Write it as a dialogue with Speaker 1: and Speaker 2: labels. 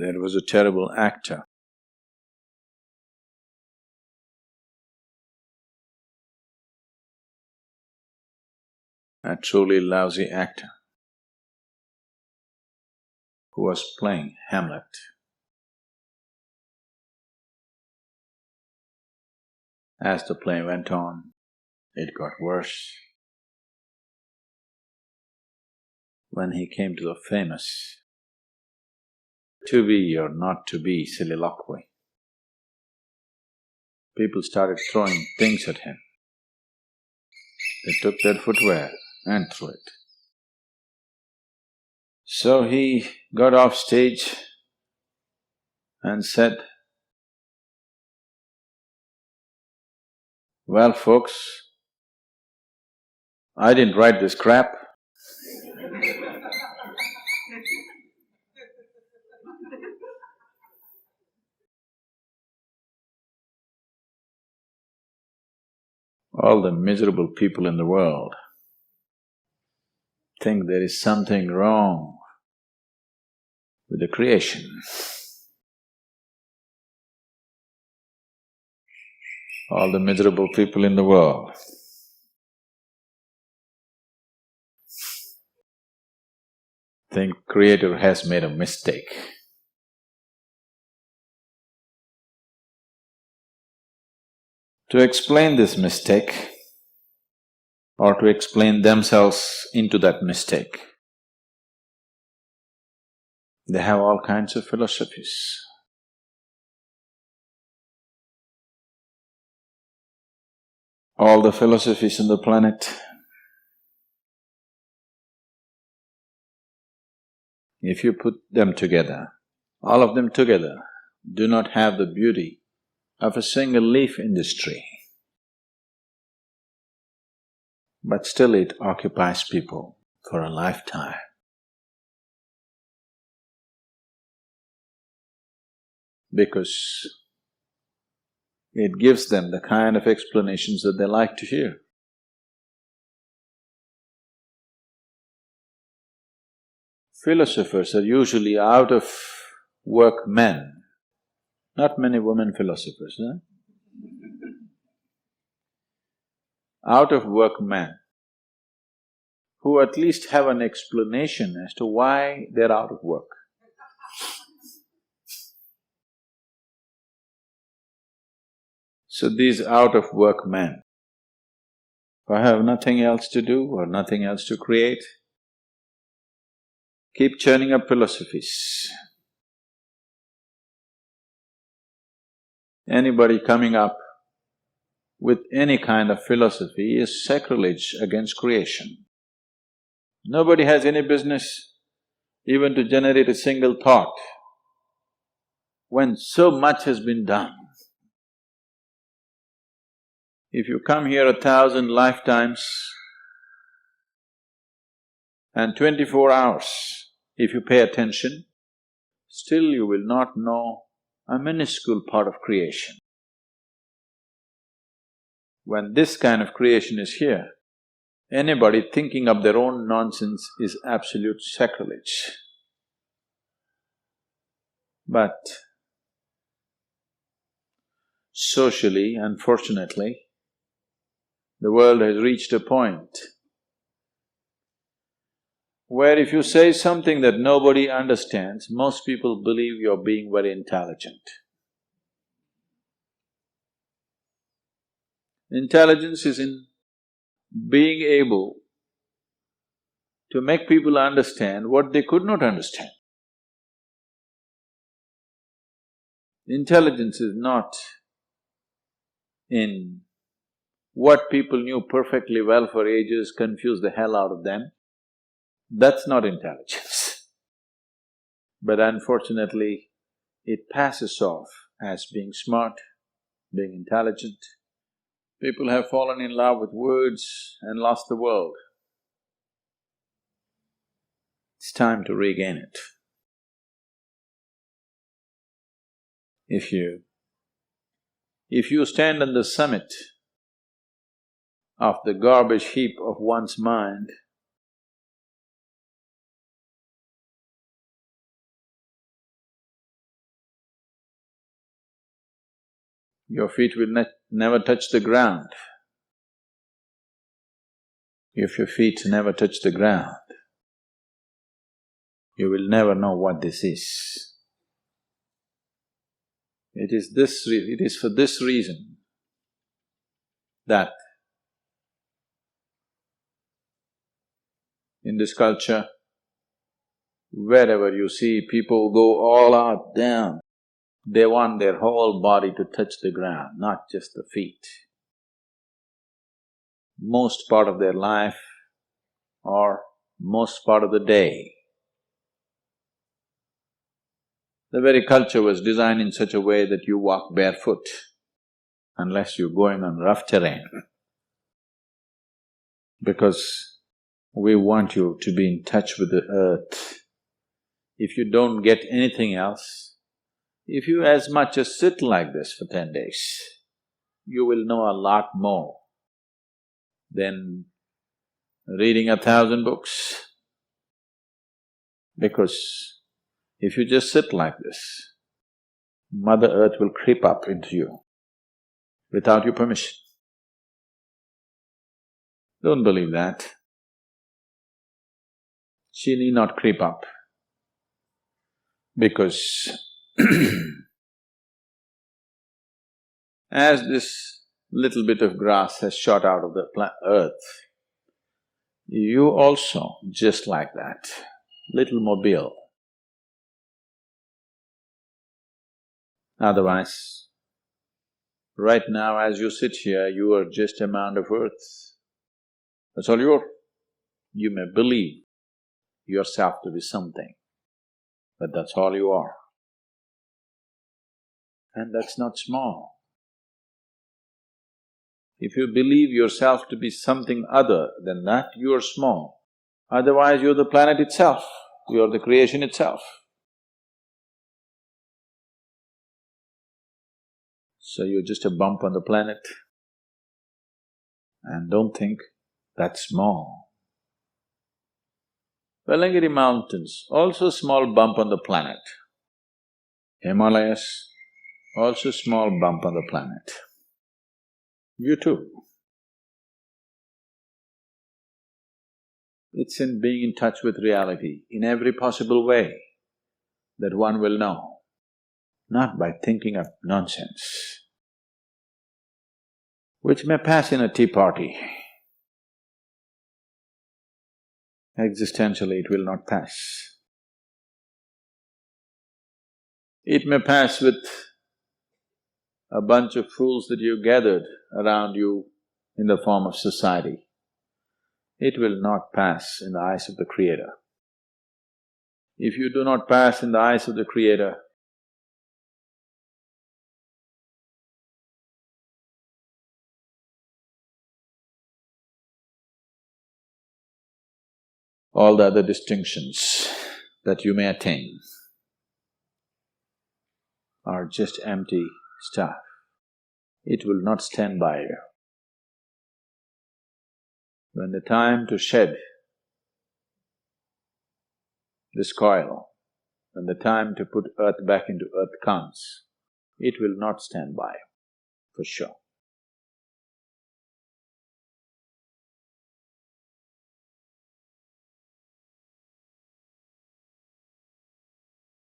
Speaker 1: There was a terrible actor. A truly lousy actor who was playing Hamlet. As the play went on, it got worse. When he came to the famous to be or not to be soliloquy, people started throwing things at him. They took their footwear and threw it. So he got off stage and said, "Well, folks, I didn't write this crap." All the miserable people in the world think there is something wrong with the creation. All the miserable people in the world think Creator has made a mistake. To explain this mistake, or to explain themselves into that mistake, they have all kinds of philosophies. All the philosophies on the planet, if you put them together, all of them together do not have the beauty of a single leaf in this tree. But still it occupies people for a lifetime. Because it gives them the kind of explanations that they like to hear. Philosophers are usually out-of-work men, not many women philosophers, huh? Out-of-work men who at least have an explanation as to why they're out of work. So these out-of-work men who have nothing else to do or nothing else to create, keep churning up philosophies. Anybody coming up with any kind of philosophy is sacrilege against creation. Nobody has any business even to generate a single thought when so much has been done. If you come here 1,000 lifetimes and 24 hours, if you pay attention, still you will not know a minuscule part of creation. When this kind of creation is here, anybody thinking up their own nonsense is absolute sacrilege. But socially, unfortunately, the world has reached a point where if you say something that nobody understands, most people believe you're being very intelligent. Intelligence is in being able to make people understand what they could not understand. Intelligence is not in what people knew perfectly well for ages, confused the hell out of them. That's not intelligence. But unfortunately, it passes off as being smart, being intelligent. People have fallen in love with words and lost the world. It's time to regain it. If you stand on the summit of the garbage heap of one's mind, your feet will never touch the ground. If your feet never touch the ground, you will never know what this is. It is for this reason that in this culture, wherever you see people go all out down, they want their whole body to touch the ground, not just the feet. Most part of their life or most part of the day, the very culture was designed in such a way that you walk barefoot unless you're going on rough terrain. Because we want you to be in touch with the earth. If you don't get anything else, if you as much as sit like this for 10 days, you will know a lot more than reading 1,000 books. Because if you just sit like this, Mother Earth will creep up into you without your permission. Don't believe that. She need not creep up because as this little bit of grass has shot out of the earth, you also just like that, little mobile. Otherwise, right now as you sit here, you are just a mound of earth. That's all you are. You may believe yourself to be something, but that's all you are. And that's not small. If you believe yourself to be something other than that, you are small. Otherwise, you're the planet itself, you're the creation itself. So you're just a bump on the planet. And don't think that's small. Velangiri Mountains, also small bump on the planet. Himalayas, also small bump on the planet. You too. It's in being in touch with reality in every possible way that one will know, not by thinking of nonsense, which may pass in a tea party. Existentially, it will not pass. It may pass with a bunch of fools that you gathered around you in the form of society. It will not pass in the eyes of the Creator. If you do not pass in the eyes of the Creator, all the other distinctions that you may attain are just empty stuff. It will not stand by you. When the time to shed this coil, when the time to put earth back into earth comes, it will not stand by, for sure.